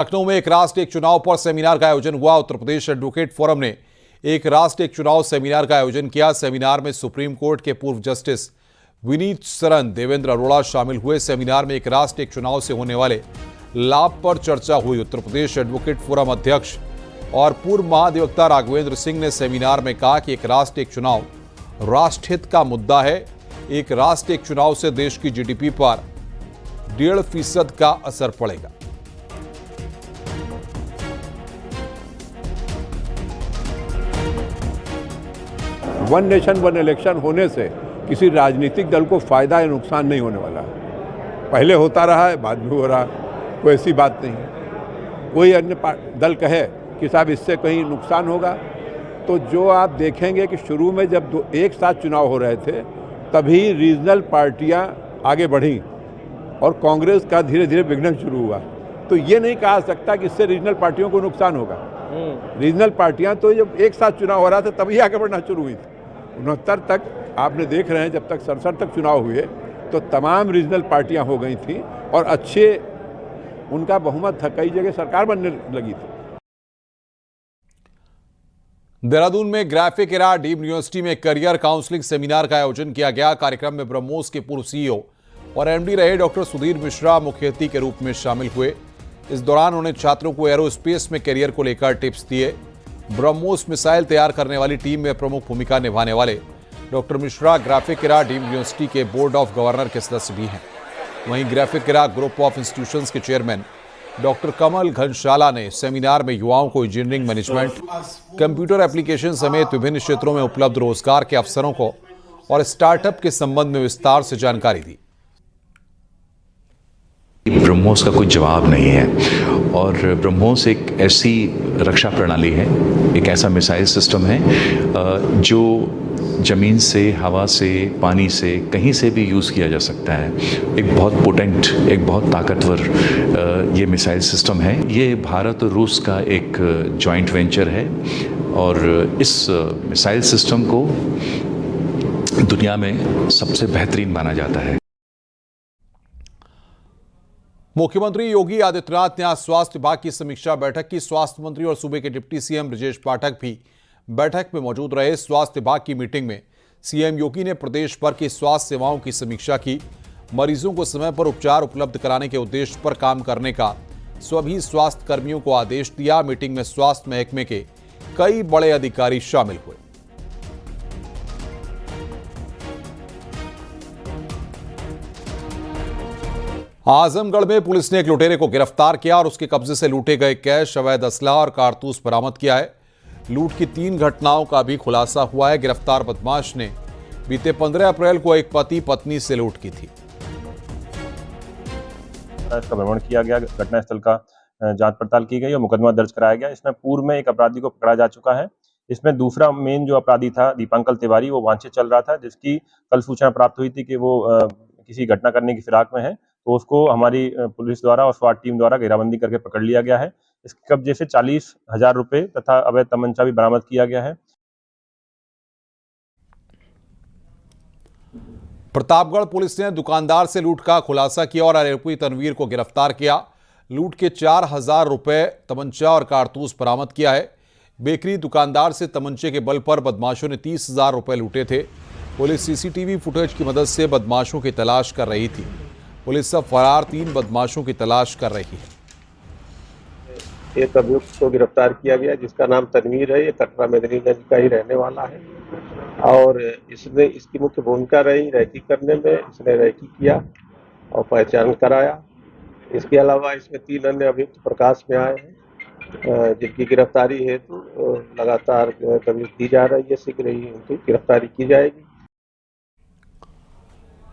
लखनऊ में एक राष्ट्र एक चुनाव पर सेमिनार का आयोजन हुआ। उत्तर प्रदेश एडवोकेट फोरम ने एक राष्ट्र एक चुनाव सेमिनार का आयोजन किया। सेमिनार में सुप्रीम कोर्ट के पूर्व जस्टिस विनीत सरन, देवेंद्र अरोड़ा शामिल हुए। सेमिनार में एक राष्ट्र एक चुनाव से होने वाले लाभ पर चर्चा हुई। उत्तर प्रदेश एडवोकेट फोरम अध्यक्ष और पूर्व महाधिवक्ता राघवेंद्र सिंह ने सेमिनार में कहा कि एक राष्ट्र एक चुनाव राष्ट्रहित का मुद्दा है। एक राष्ट्र एक चुनाव से देश की जीडीपी पर 1.5% का असर पड़ेगा। वन नेशन वन इलेक्शन होने से किसी राजनीतिक दल को फायदा या नुकसान नहीं होने वाला है। पहले होता रहा है, बाद में हो रहा है, कोई ऐसी बात नहीं है। कोई अन्य दल कहे कि साहब इससे कहीं नुकसान होगा, तो जो आप देखेंगे कि शुरू में जब एक साथ चुनाव हो रहे थे तभी रीजनल पार्टियां आगे बढ़ीं और कांग्रेस का धीरे धीरे बिगड़ना शुरू हुआ। तो ये नहीं कहा सकता कि इससे रीजनल पार्टियों को नुकसान होगा। रीजनल पार्टियां तो जब एक साथ चुनाव हो रहा था तभी आगे बढ़ना शुरू हुई थी। 69 तक आपने देख रहे हैं, जब तक 67 तक चुनाव हुए तो तमाम रीजनल पार्टियां हो गई थी और अच्छे उनका बहुमत था, कई जगह सरकार बनने लगी थी। देहरादून में ग्राफिक एरा डीम्ड यूनिवर्सिटी में करियर काउंसलिंग सेमिनार का आयोजन किया गया। कार्यक्रम में ब्रह्मोस के पूर्व सीईओ और एमडी रहे डॉक्टर सुधीर मिश्रा मुख्य अतिथि के रूप में शामिल हुए। इस दौरान उन्होंने छात्रों को एरोस्पेस में करियर को लेकर टिप्स दिए। ब्रह्मोस मिसाइल तैयार करने वाली टीम में प्रमुख भूमिका निभाने वाले doctor Mishra graphic era deemed university के बोर्ड ऑफ गवर्नर के सदस्य भी हैं। वहीं graphic era group of institutions के चेयरमैन डॉक्टर कमल घनशाला ने सेमिनार में युवाओं को इंजीनियरिंग मैनेजमेंट, कंप्यूटर एप्लीकेशन समेत विभिन्न क्षेत्रों में उपलब्ध रोजगार के अवसरों को और स्टार्टअप के संबंध में विस्तार से जानकारी दी। ब्रह्मोस का कोई जवाब नहीं है और ब्रह्मोस एक ऐसी रक्षा प्रणाली है, एक ऐसा मिसाइल सिस्टम है जो ज़मीन से, हवा से, पानी से, कहीं से भी यूज़ किया जा सकता है। एक बहुत पोटेंट, एक बहुत ताकतवर ये मिसाइल सिस्टम है। ये भारत और रूस का एक जॉइंट वेंचर है और इस मिसाइल सिस्टम को दुनिया में सबसे बेहतरीन माना जाता है। मुख्यमंत्री योगी आदित्यनाथ ने आज स्वास्थ्य विभाग की समीक्षा बैठक की। स्वास्थ्य मंत्री और सूबे के डिप्टी सीएम ब्रजेश पाठक भी बैठक में मौजूद रहे। स्वास्थ्य विभाग की मीटिंग में सीएम योगी ने प्रदेश भर की स्वास्थ्य सेवाओं की समीक्षा की। मरीजों को समय पर उपचार उपलब्ध कराने के उद्देश्य पर काम करने का सभी स्वास्थ्य कर्मियों को आदेश दिया। मीटिंग में स्वास्थ्य महकमे के कई बड़े अधिकारी शामिल हुए। आजमगढ़ में पुलिस ने एक लुटेरे को गिरफ्तार किया और उसके कब्जे से लूटे गए कैश, अवैध असला और कारतूस बरामद किया है। लूट की 3 घटनाओं का भी खुलासा हुआ है। गिरफ्तार बदमाश ने बीते 15 अप्रैल को एक पति पत्नी से लूट की थी। इसका भ्रमण किया गया, घटनास्थल का जांच पड़ताल की गई और मुकदमा दर्ज कराया गया। इसमें पूर्व में एक अपराधी को पकड़ा जा चुका है। इसमें दूसरा मेन जो अपराधी था दीपांकर तिवारी, वो वांछित चल रहा था, जिसकी कल सूचना प्राप्त हुई थी कि वो किसी घटना करने की फिराक में है, तो उसको हमारी पुलिस द्वारा और स्वाट टीम द्वारा घेराबंदी करके पकड़ लिया गया है। इसके कब्जे से 40,000 रुपए तथा अवैध तमंचा भी बरामद किया गया है। प्रतापगढ़ पुलिस ने दुकानदार से लूट का खुलासा किया और आरोपी तनवीर को गिरफ्तार किया। लूट के 4,000 रुपए, तमंचा और कारतूस बरामद किया है। बेकरी दुकानदार से तमंचे के बल पर बदमाशों ने 30,000 रुपए लूटे थे। पुलिस सीसीटीवी फुटेज की मदद से बदमाशों की तलाश कर रही थी। पुलिस अब फरार 3 बदमाशों की तलाश कर रही है। एक अभियुक्त को गिरफ्तार किया गया जिसका नाम तनवीर है। ये कटरा मेदिनीगंज का ही रहने वाला है और इसकी मुख्य भूमिका रही रैकी करने में। इसने रैकी किया और पहचान कराया। इसके अलावा इसमें 3 अन्य अभियुक्त प्रकाश में आए हैं जिनकी गिरफ्तारी हेतु लगातार तजवीज़ की जा रही है। शीघ्र ही उनकी गिरफ्तारी की जाएगी।